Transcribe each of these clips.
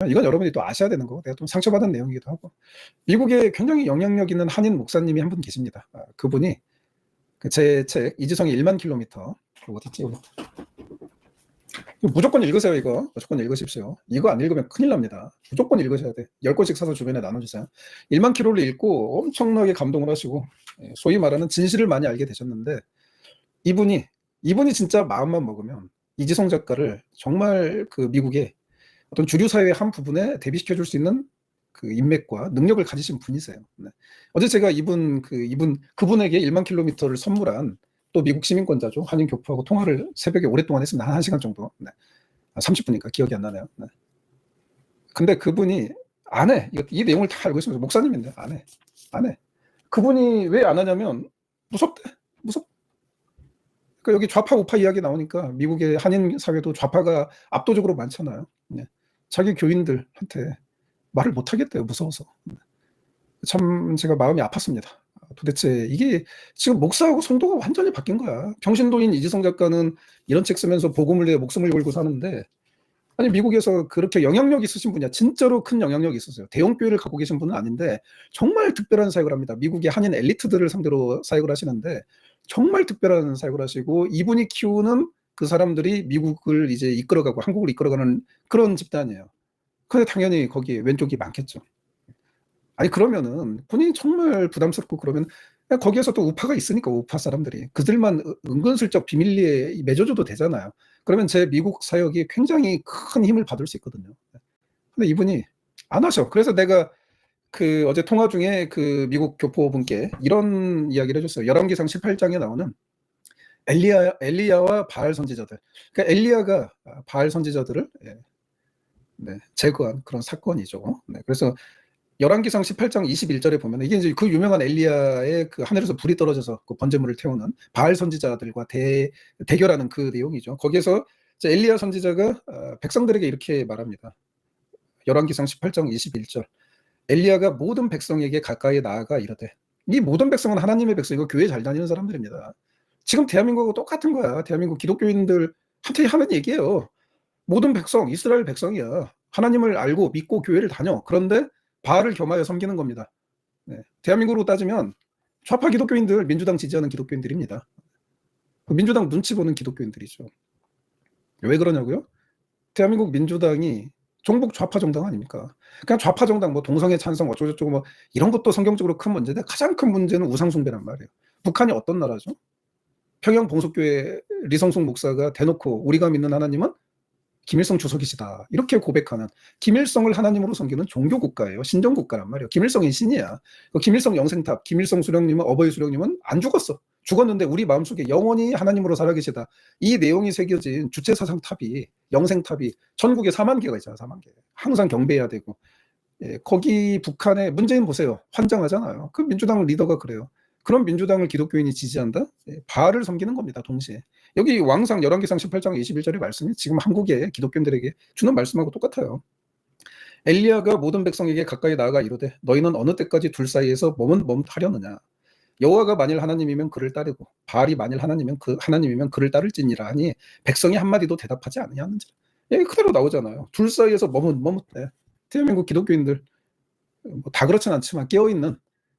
이건 여러분이 또 아셔야 되는 거고 내가 좀 상처받은 내용이기도 하고. 미국에 굉장히 영향력 있는 한인 목사님이 한 분 계십니다. 그분이 제 책 이지성의 1만 킬로미터 어딨지 여기. 무조건 읽으세요. 이거 무조건 읽으십시오. 이거 안 읽으면 큰일 납니다. 무조건 읽으셔야 돼. 10권씩 사서 주변에 나눠주세요. 1만 킬로를 읽고 엄청나게 감동을 하시고 소위 말하는 진실을 많이 알게 되셨는데 이분이 진짜 마음만 먹으면 이지성 작가를 정말 그 미국의 어떤 주류 사회의 한 부분에 대비시켜줄 수 있는 그 인맥과 능력을 가지신 분이세요. 네. 어제 제가 그분에게 1만 킬로미터를 선물한 또 미국 시민권자죠. 한인 교포하고 통화를 새벽에 오랫동안 했습니다. 한 1시간 정도. 네. 30분이니까 기억이 안 나네요. 네. 근데 그분이 안 해. 이 내용을 다 알고 있습니다. 목사님인데 안 해. 그분이 왜 안 하냐면 무섭대. 그러니까 여기 좌파 우파 이야기 나오니까 미국의 한인 사회도 좌파가 압도적으로 많잖아요. 네. 자기 교인들한테 말을 못 하겠대요. 무서워서. 참 제가 마음이 아팠습니다. 도대체 이게 지금 목사하고 성도가 완전히 바뀐 거야. 평신도인 이지성 작가는 이런 책 쓰면서 복음을 위해 목숨을 걸고 사는데 아니 미국에서 그렇게 영향력 있으신 분이야. 진짜로 큰 영향력이 있으세요. 대형 교회를 갖고 계신 분은 아닌데 정말 특별한 사역을 합니다. 미국의 한인 엘리트들을 상대로 사역을 하시는데 정말 특별한 사역을 하시고 이분이 키우는 그 사람들이 미국을 이제 이끌어가고 한국을 이끌어가는 그런 집단이에요. 근데 당연히 거기에 왼쪽이 많겠죠. 아니 그러면은 본인이 정말 부담스럽고 그러면 거기에서 또 우파가 있으니까 우파 사람들이 그들만 은근슬쩍 비밀리에 맺어줘도 되잖아요. 그러면 제 미국 사역이 굉장히 큰 힘을 받을 수 있거든요. 근데 이분이 안 하셔. 그래서 내가 그 어제 통화 중에 그 미국 교포분께 이런 이야기를 해줬어요. 열왕기상 18장에 나오는 엘리야와 바알 선지자들. 그러니까 엘리야가 바알 선지자들을 제거한 그런 사건이죠. 네, 그래서 열왕기상 18장 21절에 보면 이게 이제 그 유명한 엘리야의 그 하늘에서 불이 떨어져서 그 번제물을 태우는 바알 선지자들과 대결하는 그 내용이죠. 거기에서 엘리야 선지자가 백성들에게 이렇게 말합니다. 열왕기상 18장 21절. 엘리야가 모든 백성에게 가까이 나아가 이르되 이 모든 백성은 하나님의 백성이고 교회 잘 다니는 사람들입니다. 지금 대한민국하고 똑같은 거야. 대한민국 기독교인들한테 하는 얘기예요. 모든 백성, 이스라엘 백성이야. 하나님을 알고 믿고 교회를 다녀. 그런데 바알을 겸하여 섬기는 겁니다. 네. 대한민국으로 따지면 좌파 기독교인들, 민주당 지지하는 기독교인들입니다. 민주당 눈치 보는 기독교인들이죠. 왜 그러냐고요? 대한민국 민주당이 종북 좌파 정당 아닙니까? 그냥 좌파 정당 뭐 동성애 찬성 어쩌고저쩌고 뭐 이런 것도 성경적으로 큰 문제인데 가장 큰 문제는 우상숭배란 말이에요. 북한이 어떤 나라죠? 평양 봉속교회 리성숙 목사가 대놓고 우리가 믿는 하나님은 김일성 주석이시다 이렇게 고백하는 김일성을 하나님으로 섬기는 종교국가예요. 신정국가란 말이에요. 김일성이 신이야. 김일성 영생탑, 김일성 수령님은 어버이 수령님은 안 죽었어. 죽었는데 우리 마음속에 영원히 하나님으로 살아계시다. 이 내용이 새겨진 주체사상탑이 영생탑이 전국에 4만 개가 있잖아요. 4만 개. 항상 경배해야 되고. 거기 북한에 문재인 보세요. 환장하잖아요. 그 민주당 리더가 그래요. 그런 민주당을 기독교인이 지지한다? 바알을 섬기는 겁니다. 동시에. 여기 왕상 열왕기상 18장 21절의 말씀이 지금 한국의 기독교인들에게 주는 말씀하고 똑같아요. 엘리야가 모든 백성에게 가까이 나아가 이르되 너희는 어느 때까지 둘 사이에서 머뭇하려느냐. 여호와가 만일 하나님이면 그를 따르고 바알이 만일 하나님이면 그를 따를지니라 하니 백성이 한마디도 대답하지 아니하는지라. 그대로 나오잖아요. 둘 사이에서 머뭇해. 대한민국 기독교인들 뭐 다 그렇진 않지만 깨어있는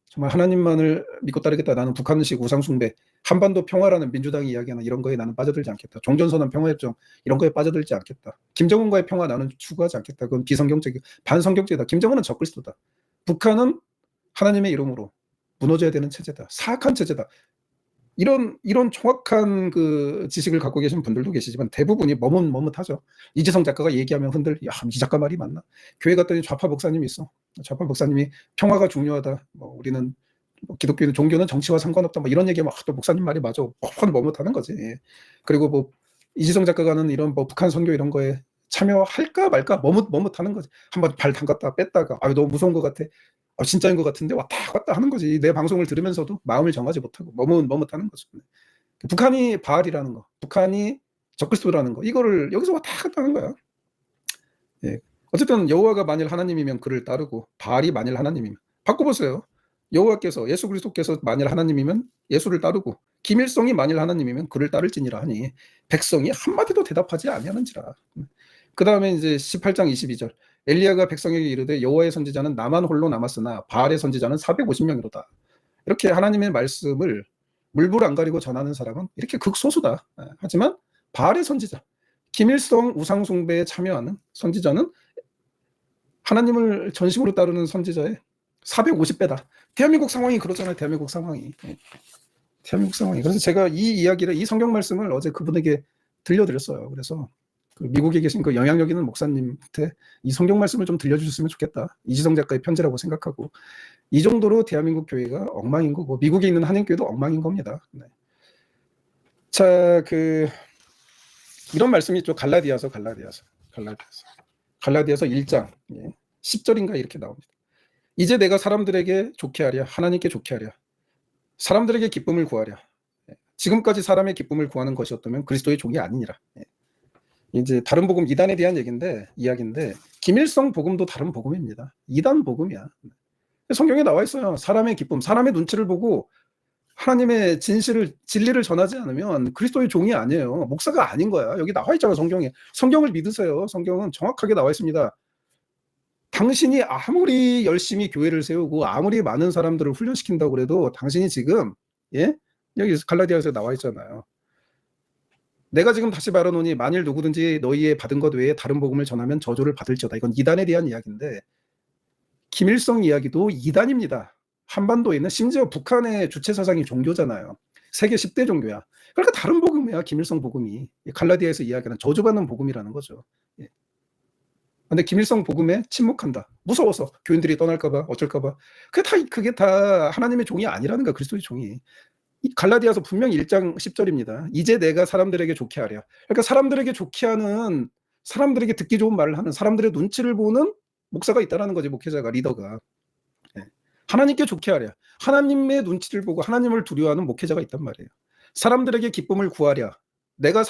정말 하나님만을 믿고 따르겠다. 나는 북한식 우상숭배, 한반도 평화라는 민주당이 이야기하는 이런 거에 나는 빠져들지 않겠다. 종전선언 평화협정 이런 거에 빠져들지 않겠다. 김정은과의 평화 나는 추구하지 않겠다. 그건 비성경적이고 반성경적이다. 김정은은 적그리스도다. 북한은 하나님의 이름으로 무너져야 되는 체제다. 사악한 체제다. 이런 정확한 그 지식을 갖고 계신 분들도 계시지만 대부분이 머뭇하죠. 이지성 작가가 얘기하면 이 작가 말이 맞나? 교회 갔더니 좌파 목사님이 있어. 좌파 목사님이 평화가 중요하다. 뭐 우리는 기독교는 종교는 정치와 상관없다. 뭐 이런 얘기하면 또 목사님 말이 맞아. 머뭇하는 거지. 그리고 뭐 이지성 작가가 하는 이런 뭐 북한 선교 이런 거에 참여할까 말까 머뭇하는 거지. 한번 발 담갔다 뺐다가 너무 무서운 것 같아. 진짜인 것 같은데 왔다 갔다 하는 거지. 내 방송을 들으면서도 마음을 정하지 못하고 머뭇하는 거죠. 북한이 바알이라는 거, 북한이 적그리스도라는 거, 이거를 여기서 왔다 갔다 하는 거야. 어쨌든 여호와가 만일 하나님이면 그를 따르고 바알이 만일 하나님이면 바꿔보세요. 여호와께서 예수 그리스도께서 만일 하나님이면 예수를 따르고 김일성이 만일 하나님이면 그를 따를지니라 하니 백성이 한마디도 대답하지 아니하는지라. 그 다음에 이제 18장 22절. 엘리야가 백성에게 이르되 여호와의 선지자는 나만 홀로 남았으나 바알의 선지자는 450명이로다. 이렇게 하나님의 말씀을 물불 안 가리고 전하는 사람은 이렇게 극소수다. 하지만 바알의 선지자, 김일성 우상 숭배에 참여하는 선지자는 하나님을 전심으로 따르는 선지자의 450배다. 대한민국 상황이 그렇잖아요. 대한민국 상황이. 대한민국 상황이. 그래서 제가 이 이야기를, 이 성경 말씀을 어제 그분에게 들려드렸어요. 그래서 그 미국에 계신 그 영향력 있는 목사님한테 이 성경 말씀을 좀 들려주셨으면 좋겠다. 이지성 작가의 편지라고 생각하고, 이 정도로 대한민국 교회가 엉망인 거고 미국에 있는 한인교회도 엉망인 겁니다. 네. 자, 이런 말씀이 있죠. 갈라디아서 1장 10절인가 이렇게 나옵니다. 이제 내가 사람들에게 좋게 하랴, 하나님께 좋게 하랴, 사람들에게 기쁨을 구하랴. 지금까지 사람의 기쁨을 구하는 것이었다면 그리스도의 종이 아니니라. 이제 다른 복음 이단에 대한 이야기인데 김일성 복음도 다른 복음입니다. 이단 복음이야. 성경에 나와 있어요. 사람의 기쁨, 사람의 눈치를 보고 하나님의 진리를 전하지 않으면 그리스도의 종이 아니에요. 목사가 아닌 거야. 여기 나와 있잖아, 성경에. 성경을 믿으세요. 성경은 정확하게 나와 있습니다. 당신이 아무리 열심히 교회를 세우고 아무리 많은 사람들을 훈련시킨다고 그래도 당신이 지금 여기 갈라디아서에 나와 있잖아요. 내가 지금 다시 말하노니 만일 누구든지 너희의 받은 것 외에 다른 복음을 전하면 저주를 받을지어다. 이건 이단에 대한 이야기인데 김일성 이야기도 이단입니다. 한반도에 있는, 심지어 북한의 주체 사상이 종교잖아요. 세계 10대 종교야. 그러니까 다른 복음이야. 김일성 복음이 갈라디아에서 이야기하는 저주받는 복음이라는 거죠. 근데 김일성 복음에 침묵한다. 무서워서 교인들이 떠날까봐, 어쩔까봐. 그게 다 하나님의 종이 아니라는 거야. 그리스도의 종이. 갈라디아서 분명히 1장 10절입니다. 이제 내가 사람들에게 좋게 하랴. 그러니까 사람들에게 좋게 하는, 사람들에게 듣기 좋은 말을 하는, 사람들의 눈치를 보는 목사가 있다라는 거지. 목회자가, 리더가. 하나님께 좋게 하랴. 하나님의 눈치를 보고 하나님을 두려워하는 목회자가 있단 말이에요. 사람들에게 기쁨을 구하랴. 내가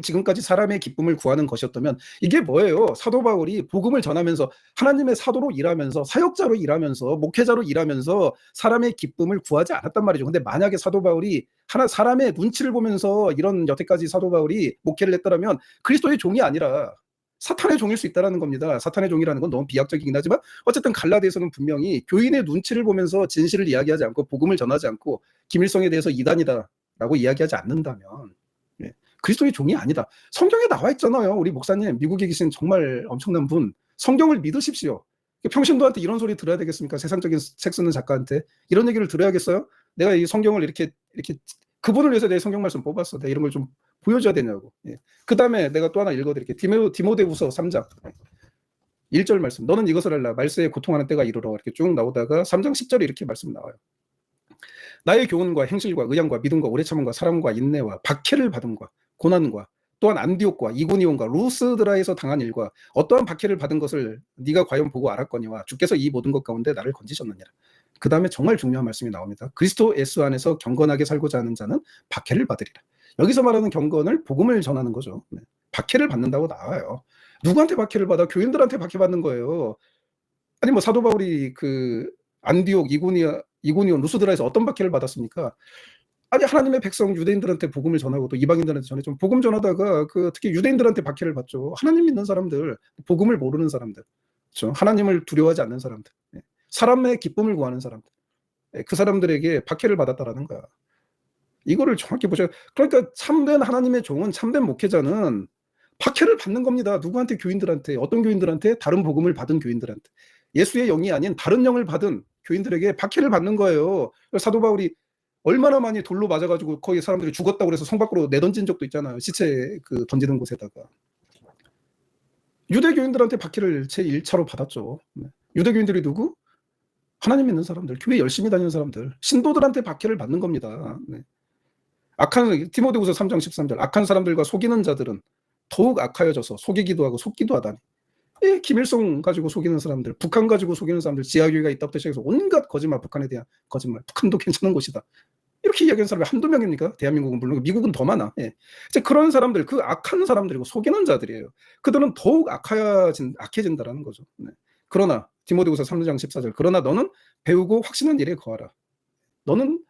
지금까지 사람의 기쁨을 구하는 것이었다면 이게 뭐예요? 사도 바울이 복음을 전하면서 하나님의 사도로 일하면서, 사역자로 일하면서, 목회자로 일하면서 사람의 기쁨을 구하지 않았단 말이죠. 근데 만약에 사도 바울이 사람의 눈치를 보면서 이런 여태까지 사도 바울이 목회를 했더라면 그리스도의 종이 아니라 사탄의 종일 수 있다는 겁니다. 사탄의 종이라는 건 너무 비약적이긴 하지만 어쨌든 갈라디아서는 분명히 교인의 눈치를 보면서 진실을 이야기하지 않고 복음을 전하지 않고 김일성에 대해서 이단이다라고 이야기하지 않는다면 그리스도의 종이 아니다. 성경에 나와 있잖아요. 우리 목사님, 미국에 계신 정말 엄청난 분, 성경을 믿으십시오. 평신도한테 이런 소리 들어야 되겠습니까? 세상적인 책 쓰는 작가한테 이런 얘기를 들어야겠어요? 내가 이 성경을 이렇게 그분을 위해서 내 성경 말씀 뽑았어. 내가 이런 걸 좀 보여줘야 되냐고. 그 다음에 내가 또 하나 읽어드릴게요. 디모데후서 3장 1절 말씀. 너는 이것을 알라. 말세에 고통하는 때가 이르러. 이렇게 쭉 나오다가 3장 10절에 이렇게 말씀 나와요. 나의 교훈과 행실과 의향과 믿음과 오래 참음과 사랑과 인내와 박해를 받음과 고난과 또한 안디옥과 이고니온과 루스드라에서 당한 일과 어떠한 박해를 받은 것을 네가 과연 보고 알았거니와 주께서 이 모든 것 가운데 나를 건지셨느니라. 그 다음에 정말 중요한 말씀이 나옵니다. 그리스도 예수 안에서 경건하게 살고자 하는 자는 박해를 받으리라. 여기서 말하는 경건을 복음을 전하는 거죠. 박해를 받는다고 나와요. 누구한테 박해를 받아? 교인들한테 박해받는 거예요. 아니 뭐 사도 바울이 그 안디옥, 이고니온, 루스드라에서 어떤 박해를 받았습니까? 아니 하나님의 백성 유대인들한테 복음을 전하고 또 이방인들한테 전해 복음 전하다가 특히 유대인들한테 박해를 받죠. 하나님 믿는 사람들, 복음을 모르는 사람들, 그렇죠? 하나님을 두려워하지 않는 사람들, 사람의 기쁨을 구하는 사람들, 그 사람들에게 박해를 받았다라는 거야. 이거를 정확히 보셔야. 그러니까 참된 하나님의 종은, 참된 목회자는 박해를 받는 겁니다. 누구한테? 교인들한테. 어떤 교인들한테? 다른 복음을 받은 교인들한테. 예수의 영이 아닌 다른 영을 받은 교인들에게 박해를 받는 거예요. 사도 바울이 얼마나 많이 돌로 맞아가지고 거기 사람들이 죽었다고 그래서 성 밖으로 내던진 적도 있잖아요. 시체 던지는 곳에다가. 유대교인들한테 박해를 제1차로 받았죠. 유대교인들이 누구? 하나님 믿는 사람들, 교회 열심히 다니는 사람들, 신도들한테 박해를 받는 겁니다. 디모데후서 3장 13절. 악한 사람들과 속이는 자들은 더욱 악하여져서 속이기도 하고 속기도 하다니. 김일성 가지고 속이는 사람들, 북한 가지고 속이는 사람들, 지하교회가 있다부터 시작해서 온갖 거짓말, 북한에 대한 거짓말, 북한도 괜찮은 곳이다. 이렇게 이야기하는 사람이 한두 명입니까? 대한민국은 물론, 미국은 더 많아. 이제 그런 사람들, 그 악한 사람들이고 속이는 자들이에요. 그들은 더욱 악해진다라는 거죠. 그러나 디모데후서 3장 14절. 그러나 너는 배우고 확신한 일에 거하라. 너는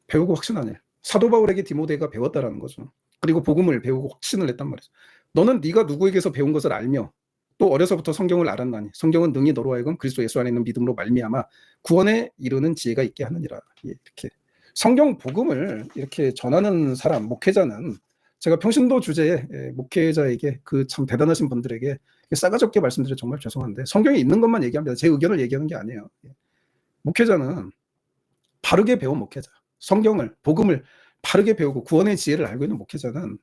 배우고 확신한 일. 사도 바울에게 디모데가 배웠다라는 거죠. 그리고 복음을 배우고 확신을 했단 말이죠. 너는 네가 누구에게서 배운 것을 알며 또 어려서부터 성경을 알았나니 성경은 능히 너로 하여금 그리스도 예수 안에 있는 믿음으로 말미암아 구원에 이르는 지혜가 있게 하느니라. 예, 이렇게 성경 복음을 이렇게 전하는 사람, 목회자는 제가 평신도 주제에 목회자에게 그 참 대단하신 분들에게 싸가지 없게 말씀드려 정말 죄송한데 성경에 있는 것만 얘기합니다. 제 의견을 얘기하는 게 아니에요. 목회자는 바르게 배운 목회자, 성경을, 복음을 바르게 배우고 구원의 지혜를 알고 있는 목회자는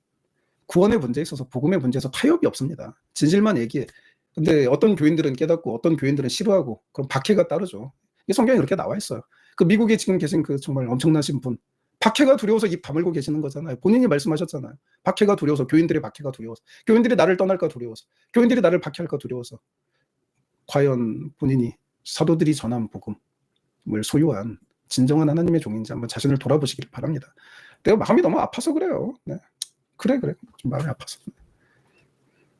구원의 문제에 있어서, 복음의 문제에서 타협이 없습니다. 진실만 얘기해. 근데 어떤 교인들은 깨닫고 어떤 교인들은 싫어하고 그럼 박해가 따르죠. 성경에 그렇게 나와 있어요. 그 미국에 지금 계신 그 정말 엄청나신 분, 박해가 두려워서 입 다물고 계시는 거잖아요. 본인이 말씀하셨잖아요. 박해가 두려워서, 교인들의 박해가 두려워서, 교인들이 나를 떠날까 두려워서, 교인들이 나를 박해할까 두려워서. 과연 본인이 사도들이 전한 복음을 소유한 진정한 하나님의 종인지 한번 자신을 돌아보시길 바랍니다. 내가 마음이 너무 아파서 그래요. 네. 그래 좀 마음이 아파서.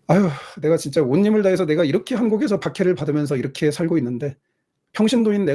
아유, 내가 진짜 온 힘을 다해서 내가 이렇게 한국에서 박해를 받으면서 이렇게 살고 있는데 평신도인 내가